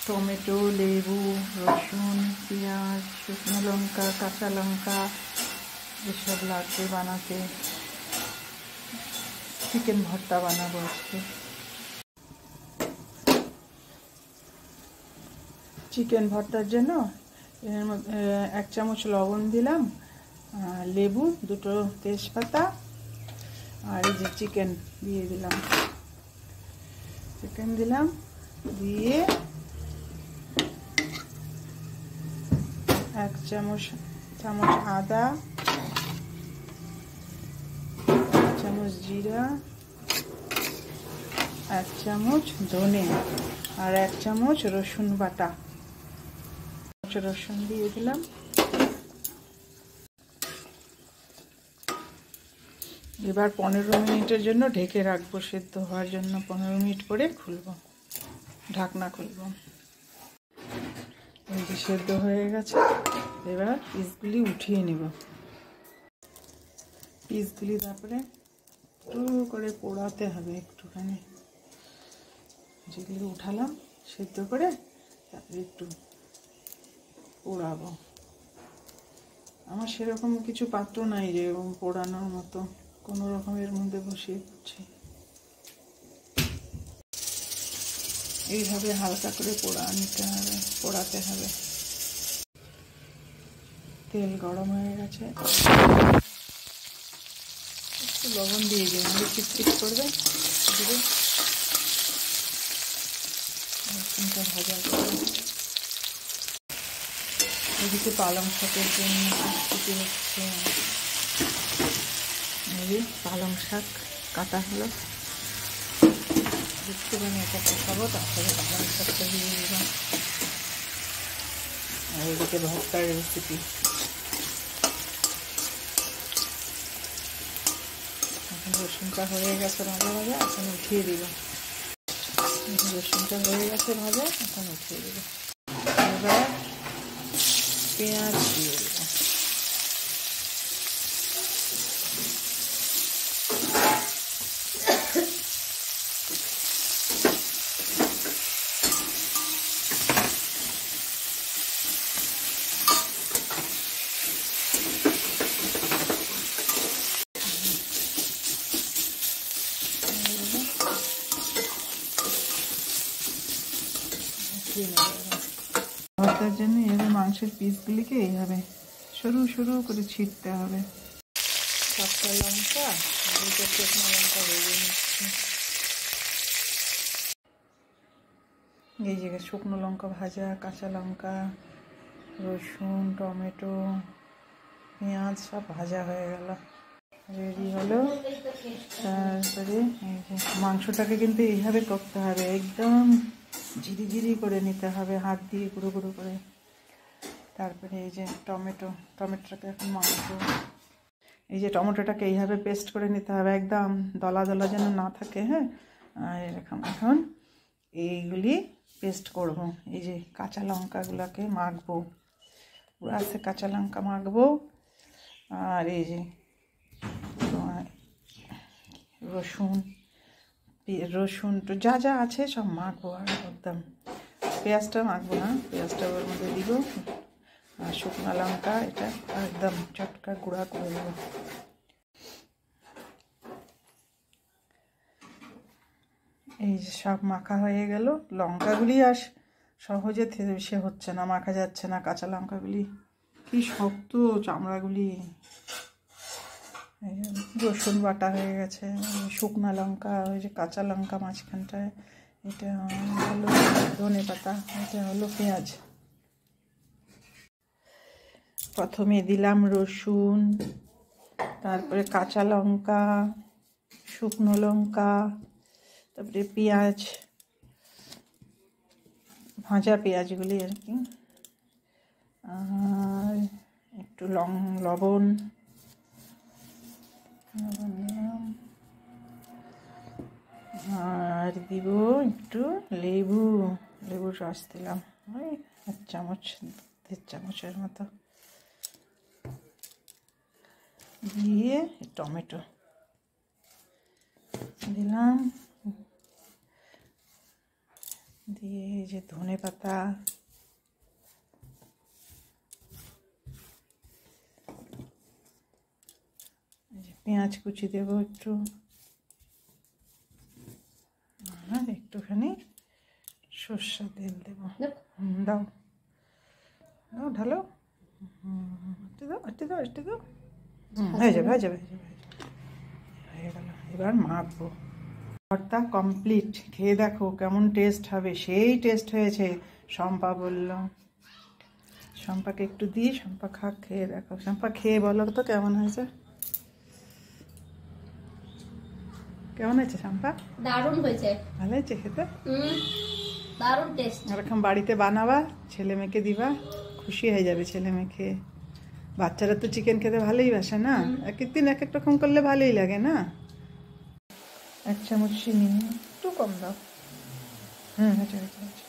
Tomato, লেবু, রসুন, পেঁয়াজ, শুকনো লঙ্কা, কাঁচা লঙ্কা এসব লাগবে বানাতে। চিকেন ভর্তা বানাবো আজকে। চিকেন ভর্তার জন্য এর মধ্যে 1 চামচ লবণ দিলাম, লেবু, 2টো তেজপাতা, আর এই যে চিকেন দিয়ে দিলাম। চিকেন দিলাম, দিয়ে 1 চামচ আদা, 1 চামচ জিরা, 1 চামচ ধনে, আর 1 চামচ রসুন বাটা। রসুন দিয়ে দিলাম। এবার 15 মিনিটের জন্য ঢেকে রাখবো, সেদ্ধ হওয়ার জন্য। 15 মিনিট পরে খুলবো, ঢাকনা খুলবো। এই যে সেদ্ধ হয়ে গেছে। এবার পিসগুলি উঠিয়ে নিব। পিসগুলি তারপরে একটু করে পোড়াতে হবে একটুখানি। যেগুলো উঠালাম সেদ্ধ করে তারপরে একটু পোড়াবো। আমার সেরকম কিছু পাত্র নাই যে পোড়ানোর মতো, কোনো রকমের মধ্যে বসিয়ে দিচ্ছি। এইভাবে হালকা করে পোড়াতে হবে। তেল গরম হয়ে গেছে, একটু লবণ দিয়ে দিন, চিটচিট করবে। দিয়ে রসুনটা ভাজা করবে। এদিকে পালং শাকের জন্য প্রস্তুতি হচ্ছে। এই পালং শাক কাটা হলো, একটুখানি এটা কষাবো, তারপরে পালং শাকটা দিয়ে দিলাম। আর এদিকে ভর্তার রেসিপি। এখন রসুনটা হয়ে গেছে ভাজা, এখন উঠিয়ে দিব। রসুনটা হয়ে গেছে ভাজা, এখন উঠিয়ে দিব। এবার পেঁয়াজ দিয়ে দেব। ভর্তার জন্য এভাবে মাংসের পিসগুলিকে এইভাবে সরু সরু করে ছিঁড়তে হবে। 7টা লঙ্কা, 2টো শুকনো লঙ্কা ভেজে নিচ্ছি। এই জায়গায় শুকনো লঙ্কা ভাজা, কাঁচা লঙ্কা, রসুন, টমেটো, পেঁয়াজ সব ভাজা হয়ে গেল, রেডি হলো। তারপরে এই যে মাংসটাকে কিন্তু এইভাবে করতে হবে, একদম ঝিরি করে নিতে হবে, হাত দিয়ে গুঁড়ো গুঁড়ো করে। তারপরে এই যে টমেটোটাকে এখন মাখবো। এই যে টমেটোটাকে এইভাবে পেস্ট করে নিতে হবে, একদম দলা দলা যেন না থাকে। হ্যাঁ, আর এরকম এখন এইগুলি পেস্ট করব। এই যে কাঁচা লঙ্কাগুলোকে মাখবো, পুরো আছে কাঁচা লঙ্কা মাখবো। আর এই যে রসুন তো যা যা আছে সব মাখবো। আর একদম পেঁয়াজটা মাখবো না, পেঁয়াজটা ওর মধ্যে দিব। আর শুকনো লঙ্কা এটা একদম চটকা গুঁড়া করে দেবো। এই যে সব মাখা হয়ে গেল। লঙ্কাগুলি আর সহজে সে হচ্ছে না, মাখা যাচ্ছে না। কাঁচা লঙ্কাগুলি কি শক্ত, চামড়াগুলি। রসুন বাটা হয়ে গেছে, শুকনো লঙ্কা, ওই যে কাঁচা লঙ্কা মাঝখানটায়, এটা হলো ধনে পাতা, এটা হলো পেঁয়াজ। প্রথমে দিলাম রসুন, তারপরে কাঁচা লঙ্কা, শুকনো লঙ্কা, তারপরে পেঁয়াজ, ভাজা পেঁয়াজগুলি আর কি, আর একটু লবণ, আর দিব একটু লেবুর রস দিলাম, ওই 1 চামচ 1.5 চামচের মতো দিয়ে টমেটো দিলাম, দিয়ে এই যে ধনে পাতা, এই যে পেঁয়াজ কুচি দেবো একটু, আর একটুখানি সর্ষের তেল দেবো। দাও দাও, ঢালো, একটু দাও, একটু দাও, একটু দাও। হয়ে যাবে, হয়ে যাবে, হয়ে গেল। এবার মাখবো। ভর্তা কমপ্লিট। খেয়ে দেখো কেমন টেস্ট হবে। সেই টেস্ট হয়েছে, শম্পা বলল। শম্পাকে একটু দিই, শম্পা খা, খেয়ে দেখো। শম্পা খেয়ে বলো তো কেমন হয়েছে। কেমন হয়েছে শম্পা? দারুণ হয়েছে। ভালো হয়েছে খেতে? দারুণ টেস্ট। এরকম বাড়িতে বানাবা, ছেলে মেয়েকে দিবা, খুশি হয়ে যাবে ছেলে মেয়ে খেয়ে। বাচ্চারা তো চিকেন খেতে ভালোই বাসে না, এক এক দিন এক এক রকম করলে ভালোই লাগে না। 1 চামচ চিনি, একটু কম দাও। হয়েছে হয়েছে হয়েছে।